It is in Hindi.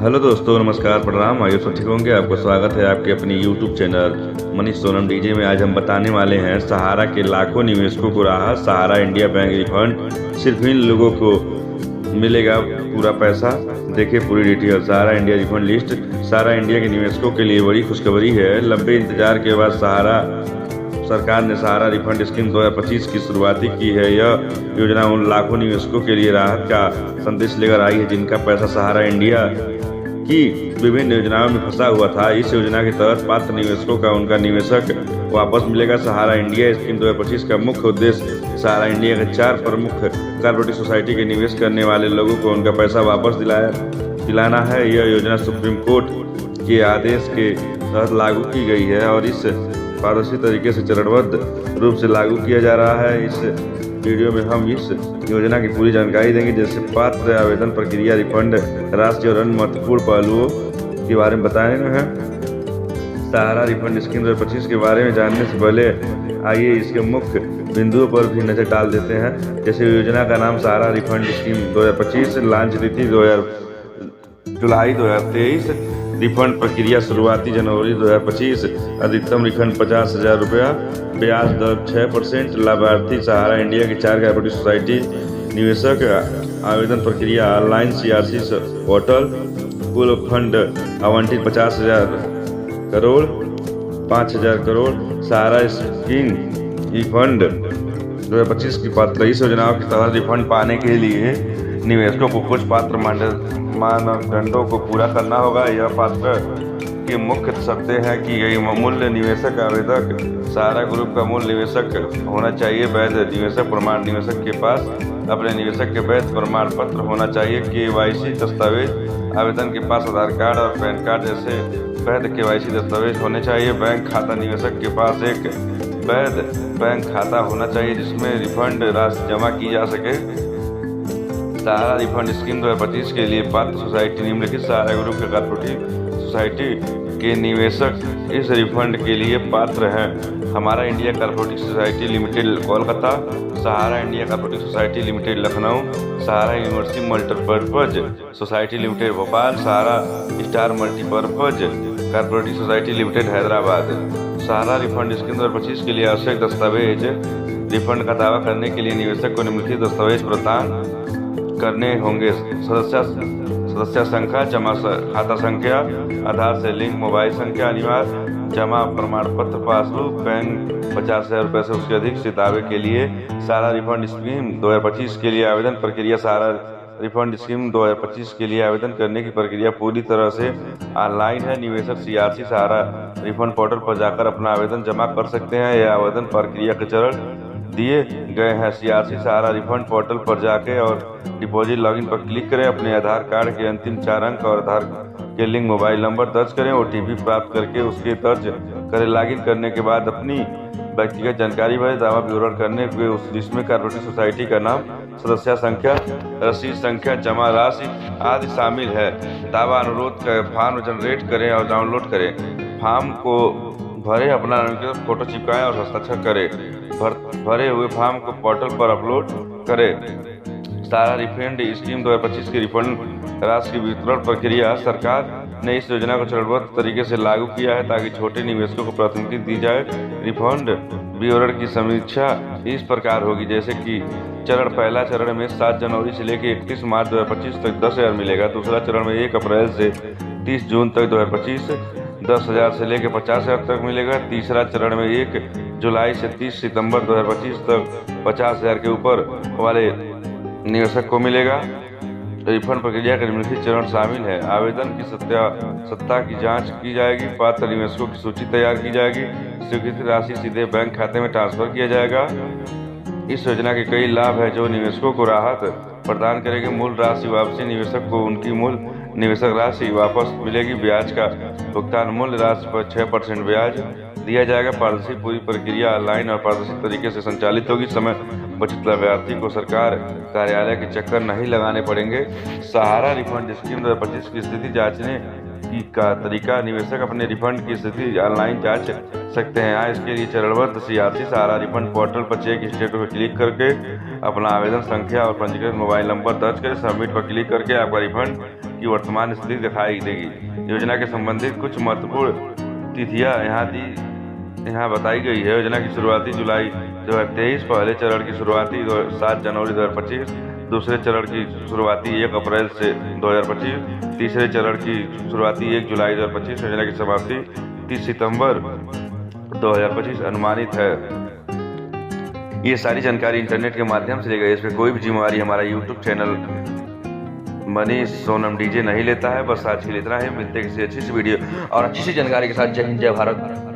हेलो दोस्तों, नमस्कार, प्रणाम। आइए सब ठीक होंगे। आपका स्वागत है आपके अपनी YouTube channel Manish Sonam DJ में। आज हम बताने वाले हैं सहारा के लाखों निवेशकों को राहत। सहारा इंडिया बैंक रिफंड, सिर्फ इन लोगों को मिलेगा पूरा पैसा। देखिए पूरी डिटेल। सहारा इंडिया रिफंड लिस्ट। सहारा इंडिया के निवेशकों के लिए बड़ी खुशखबरी है। लंबे इंतजार के बाद सरकार ने सहारा रिफंड स्कीम 2025 की शुरुआती की है। यह योजना उन लाखों निवेशकों के लिए राहत का संदेश लेकर आई है जिनका पैसा सहारा इंडिया की विभिन्न योजनाओं में फंसा हुआ था। इस योजना के तहत पात्र निवेशकों का उनका निवेशक वापस मिलेगा। सहारा इंडिया स्कीम 2025 का मुख्य उद्देश्य सहारा इंडिया के 4 प्रमुख कॉर्पोरेटिव सोसाइटी के निवेश करने वाले लोगों को उनका पैसा वापस दिलाना है। यह योजना सुप्रीम कोर्ट के आदेश के तहत लागू की गई है और इस पारदर्शी तरीके से चरणबद्ध रूप से लागू किया जा रहा है। इस वीडियो में हम इस योजना की पूरी जानकारी देंगे, जैसे पात्र आवेदन प्रक्रिया, रिफंड राशि और अन्य महत्वपूर्ण पहलुओं के बारे में बताएंगे हैं। सहारा रिफंड स्कीम 2025 के बारे में जानने से पहले आइए इसके मुख्य बिंदुओं पर भी नजर डाल देते हैं। जैसे योजना का नाम सहारा रिफंड स्कीम 2025, लॉन्च तिथि जुलाई 2023, रिफंड प्रक्रिया शुरुआती जनवरी 2025, अधिकतम रिफंड 50,000 रुपया, ब्याज दर 6%, लाभार्थी सहारा इंडिया की 4 कॉर्पोरेटिव सोसाइटी, निवेशक, आवेदन प्रक्रिया ऑनलाइन CRC पोर्टल, कुल फंड आवंटित 50,000 करोड़, 5,000 करोड़। सहारा स्कीम रिफंड 2025 की पात्रता। इस योजनाओं के तहत रिफंड पाने के लिए निवेशकों को कुछ पात्र मानदंडों को पूरा करना होगा। यह पात्र के मुख्य शर्तें हैं कि यही मूल्य निवेशक आवेदक सहारा ग्रुप का मूल निवेशक होना चाहिए। वैध निवेशक प्रमाण, निवेशक के पास अपने निवेशक के वैध प्रमाण पत्र होना चाहिए। KYC दस्तावेज, आवेदन के पास आधार कार्ड और पैन कार्ड जैसे वैध KYC दस्तावेज होने चाहिए। बैंक खाता, निवेशक के पास एक वैध बैंक खाता होना चाहिए जिसमें रिफंड राशि जमा की जा सके। सहारा रिफंड स्कीम 2025 के लिए पात्र सोसाइटी निम्नलिखित सहारा ग्रुप के कॉर्पोरेटिव सोसाइटी के निवेशक इस रिफंड के लिए पात्र हैं। हमारा India cooperative society limited Kolkata, Sahara India cooperative society limited Lucknow, Sahara university multipurpose society limited Bhopal, Sahara star multipurpose cooperative society limited Hyderabad. Sahara refund scheme 2025 के लिए आवश्यक दस्तावेज। रिफंड का दावा करने के लिए निवेशक को निम्नलिखित दस्तावेज प्रदान करने होंगे। सदस्य संख्या, जमा खाता संख्या, आधार से लिंक, मोबाइल संख्या अनिवार्य, जमा प्रमाण पत्र, पासबुक, बैंक 50,000 रुपये से उसके अधिक से दावे के लिए। सहारा रिफंड स्कीम 2025 के लिए आवेदन प्रक्रिया। सहारा रिफंड स्कीम 2025 के लिए आवेदन करने की प्रक्रिया पूरी तरह से ऑनलाइन है। निवेशक CRC सहारा रिफंड पोर्टल पर जाकर अपना आवेदन जमा कर सकते हैं। यह आवेदन प्रक्रिया के चरण दिए गए हैं। CRC सहारा रिफंड पोर्टल पर जाके और डिपॉजिट लॉगिन पर क्लिक करें। अपने आधार कार्ड के अंतिम 4 अंक और आधार के लिंक मोबाइल नंबर दर्ज करें। OTP प्राप्त करके उसके दर्ज करें। लॉगिन करने के बाद अपनी व्यक्तिगत जानकारी भरें। दावा विवरण करने हुए उस जिसमें कॉर्पोरेटिव सोसाइटी का नाम, सदस्य संख्या, रसीद संख्या, जमा राशि आदि शामिल है। दावा अनुरोध का फॉर्म जनरेट करें और डाउनलोड करें। फॉर्म को भरें, अपना फोटो चिपकाएं और हस्ताक्षर करें। भरे हुए फॉर्म को पोर्टल पर अपलोड करें। सहारा रिफंड स्कीम 2025 की रिफंड राशि की वितरण प्रक्रिया। सरकार ने इस योजना को चरणबद्ध तरीके से लागू किया है ताकि छोटे निवेशकों को प्राथमिकता दी जाए। रिफंड विवरण की समीक्षा इस प्रकार होगी, जैसे कि पहला चरण में 7 जनवरी से लेकर 31 मार्च 2025 तक 10,000 मिलेगा। दूसरा चरण में 1 अप्रैल से 30 जून तक 2025 10,000 से लेकर 50,000 तक मिलेगा। तीसरा चरण में 1 जुलाई से 30 सितंबर 2025 तक 50,000 के ऊपर वाले निवेशक को मिलेगा। रिफंड प्रक्रिया के निम्नलिखित चरण शामिल है। आवेदन की सत्ता की जांच की जाएगी। पात्र निवेशकों की सूची तैयार की जाएगी। स्वीकृत राशि सीधे बैंक खाते में ट्रांसफर किया जाएगा। इस योजना के कई लाभ हैं जो निवेशकों को राहत प्रदान करेंगे। मूल राशि वापसी, निवेशक को उनकी मूल निवेशक राशि वापस मिलेगी। ब्याज का भुगतान, मूल राशि पर 6% ब्याज दिया जाएगा। पारदर्शी पूरी प्रक्रिया ऑनलाइन और पारदर्शी तरीके से संचालित होगी। समय बचत, लाभार्थी को सरकार कार्यालय के चक्कर नहीं लगाने पड़ेंगे। सहारा रिफंड स्कीम 2025 की स्थिति जांचने का तरीका। निवेशक अपने रिफंड की स्थिति ऑनलाइन जांच सकते हैं। यहाँ इसके लिए चरणबद्ध CRC सहारा रिफंड पोर्टल पर चेक स्टेटस पर क्लिक करके अपना आवेदन संख्या और पंजीकृत मोबाइल नंबर दर्ज करें। सबमिट पर क्लिक करके आपका रिफंड की वर्तमान स्थिति दिखाई देगी। योजना के संबंधित कुछ महत्वपूर्ण तिथियां यहाँ बताई गई है। योजना की शुरुआती जुलाई 2023, पहले चरण की शुरुआती 7 जनवरी 2025, दूसरे चरण की शुरुआती 1 अप्रैल से 2025, तीसरे चरण की शुरुआती 1 जुलाई 2025, योजना की समाप्ति 30 सितंबर 2025 अनुमानित है। ये सारी जानकारी इंटरनेट के माध्यम से ली गई। इसमें कोई भी जिम्मेवारी हमारा YouTube channel Manish Sonam DJ नहीं लेता है। बस आज के लिए इतना ही। मिलते हैं किसी अच्छी सी वीडियो और अच्छी सी जानकारी के साथ। जय हिंद, जय भारत।